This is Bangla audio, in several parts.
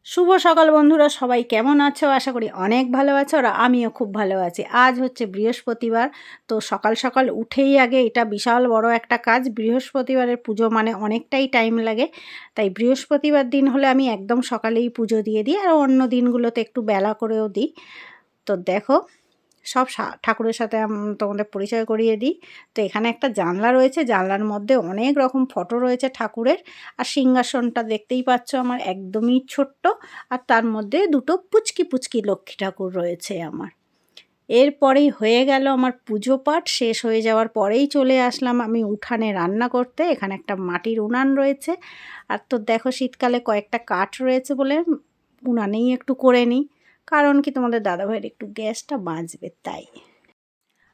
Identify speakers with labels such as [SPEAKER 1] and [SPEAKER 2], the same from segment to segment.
[SPEAKER 1] শুভ সকাল বন্ধুরা, সবাই কেমন আছো? আশা করি অনেক ভালো আছো আর আমিও খুব ভালো আছি। আজ হচ্ছে বৃহস্পতিবার। তো সকাল সকাল উঠেই আগে এটা বিশাল বড় একটা কাজ। বৃহস্পতিবারের পুজো মানে অনেকটাই টাইম লাগে। তাই বৃহস্পতিবার দিন হলে আমি একদম সকালেই পুজো দিয়ে দিই, আর অন্য দিনগুলোতে একটু বেলা করেও দিই। তো দেখো, সব ঠাকুরের সাথে তোমাদের পরিচয় করিয়ে দিই। তো এখানে একটা জানলা রয়েছে, জানলার মধ্যে অনেক রকম ফটো রয়েছে ঠাকুরের। আর সিংহাসনটা দেখতেই পাচ্ছ আমার একদমই ছোট্ট, আর তার মধ্যে দুটো পুচকি পুচকি লক্ষ্মী ঠাকুর রয়েছে আমার। এরপরেই হয়ে গেল আমার পুজো পাঠ। শেষ হয়ে যাওয়ার পরেই চলে আসলাম আমি উঠানে রান্না করতে। এখানে একটা মাটির উনান রয়েছে, আর তো দেখো শীতকালে কয়েকটা কাঠ রয়েছে বলে উনানেই একটু করে নিই। কারণ কি, তোমাদের দাদাভাইয়ের একটু গ্যাসটা বাঁচবে তাই।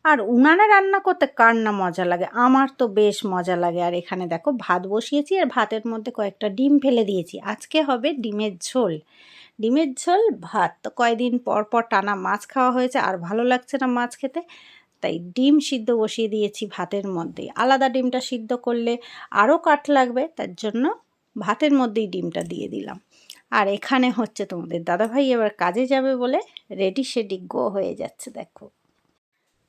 [SPEAKER 1] আর উনানে রান্না করতে কার না মজা লাগে, আমার তো বেশ মজা লাগে। আর এখানে দেখো ভাত বসিয়েছি, আর ভাতের মধ্যে কয়েকটা ডিম ফেলে দিয়েছি। আজকে হবে ডিমের ঝোল। ডিমের ঝোল ভাত। তো কয়দিন পর পর টানা মাছ খাওয়া হয়েছে, আর ভালো লাগছে না মাছ খেতে, তাই ডিম সিদ্ধ বসিয়ে দিয়েছি ভাতের মধ্যেই। আলাদা ডিমটা সিদ্ধ করলে আরও কাঠ লাগবে, তার জন্য ভাতের মধ্যেই ডিমটা দিয়ে দিলাম। আর এখানে হচ্ছে তোমাদের দাদাভাই এবার কাজে যাবে বলে রেডি সেডি গো হয়ে যাচ্ছে দেখো।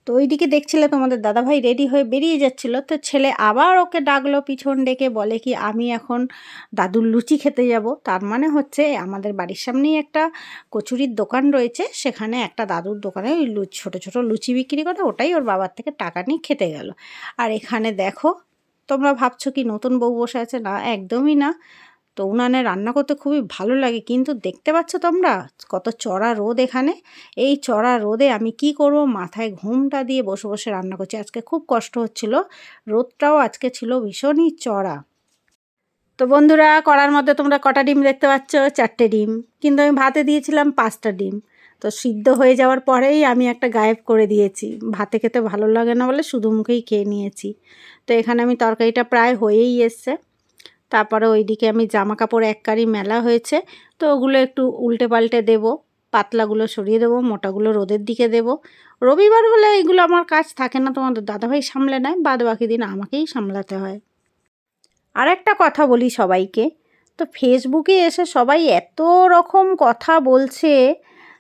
[SPEAKER 1] তো ওইদিকে দেখছিলে তোমাদের দাদাভাই রেডি হয়ে বেরিয়ে যাচ্ছিল, তো ছেলে আবার ওকে ডাকলো পিছন ডেকে, বলে কি আমি এখন দাদুর লুচি খেতে যাব। তার মানে হচ্ছে আমাদের বাড়ির সামনেই একটা কচুরির দোকান রয়েছে, সেখানে একটা দাদুর দোকানে ওই ছোটো ছোটো লুচি বিক্রি করে, ওটাই ওর বাবার থেকে টাকা নিয়ে খেতে গেল। আর এখানে দেখো, তোমরা ভাবছো কি নতুন বউ বসে আছে? না, একদমই না। তো উনানে রান্না করতে খুবই ভালো লাগে, কিন্তু দেখতে পাচ্ছ তোমরা কত চড়া রোদ এখানে। এই চড়া রোদে আমি কি করব, মাথায় ঘুমটা দিয়ে বসে বসে রান্না করছি। আজকে খুব কষ্ট হচ্ছিল, রোদটাও আজকে ছিল ভীষণই চড়া। তো বন্ধুরা, কড়ার মধ্যে তোমরা কটা ডিম দেখতে পাচ্ছ? 4টে ডিম। কিন্তু আমি ভাতে দিয়েছিলাম 5টা ডিম। তো সিদ্ধ হয়ে যাওয়ার পরেই আমি একটা গায়েব করে দিয়েছি। ভাতে খেতে ভালো লাগে না বলে শুধু মুখেই খেয়ে নিয়েছি। তো এখানে আমি তরকারিটা প্রায় হয়েই এসছে। তারপরে ওইদিকে আমি জামা কাপড় এক কারি মেলা হয়েছে, তো ওগুলো একটু উল্টে পাল্টে দেবো। পাতলাগুলো সরিয়ে দেবো, মোটাগুলো রোদের দিকে দেবো। রবিবার হলে এইগুলো আমার কাজ থাকে না, তোমাদের দাদাভাই সামলে নেয়, বাদ বাকি দিন আমাকেই সামলাতে হয়। আর একটা কথা বলি সবাইকে, তো ফেসবুকে এসে সবাই এত রকম কথা বলছে,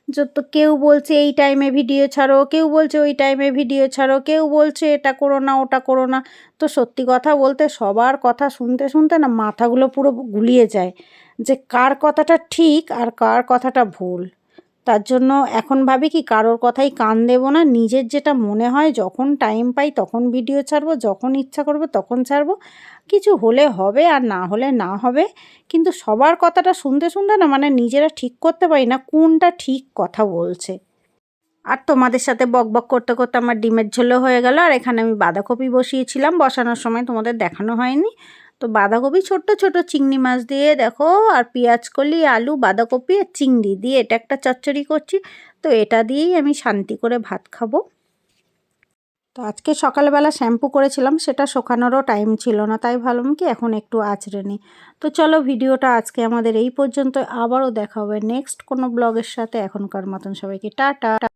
[SPEAKER 1] যে তো কেউ বলছে এই টাইমে ভিডিও ছাড়ো, কেউ বলছে ওই টাইমে ভিডিও ছাড়ো, কেউ বলছে এটা করো না ওটা করো না। তো সত্যি কথা বলতে সবার কথা শুনতে শুনতে না মাথাগুলো পুরো গুলিয়ে যায়, যে কার কথাটা ঠিক আর কার কথাটা ভুল। তার জন্য এখন ভাবি কি কারোর কথাই কান দেবো না, নিজের যেটা মনে হয় যখন টাইম পাই তখন ভিডিও ছাড়বো, যখন ইচ্ছা করবে তখন ছাড়বো। কিছু হলে হবে আর না হলে না হবে, কিন্তু সবার কথাটা শুনতে শুনতে না মানে নিজেরা ঠিক করতে পারি না কোনটা ঠিক কথা বলছে। আর তোমাদের সাথে বক বক করতে করতে আমার ডিমের ঝোলও হয়ে গেল। আর এখানে আমি বাঁধাকপি বসিয়েছিলাম, বসানোর সময় তোমাদের দেখানো হয়নি। তো বাঁধাকপি ছোট্ট ছোট চিংড়ি মাছ দিয়ে দেখো, আর পেঁয়াজ কলি, আলু, বাঁধাকপি আর চিংড়ি দিয়ে এটা একটা চচ্চড়ি করছি। তো এটা দিয়েই আমি শান্তি করে ভাত খাবো। তো আজকে সকালবেলা শ্যাম্পু করেছিলাম, সেটা শোকানোরও টাইম ছিল না, তাই ভাবলাম কি এখন একটু আঁচড়ে নিই। তো চলো, ভিডিওটা আজকে আমাদের এই পর্যন্ত। আবারও দেখা হবে নেক্সট কোনো ব্লগের সাথে। এখনকার মতন সবাইকে টাটা।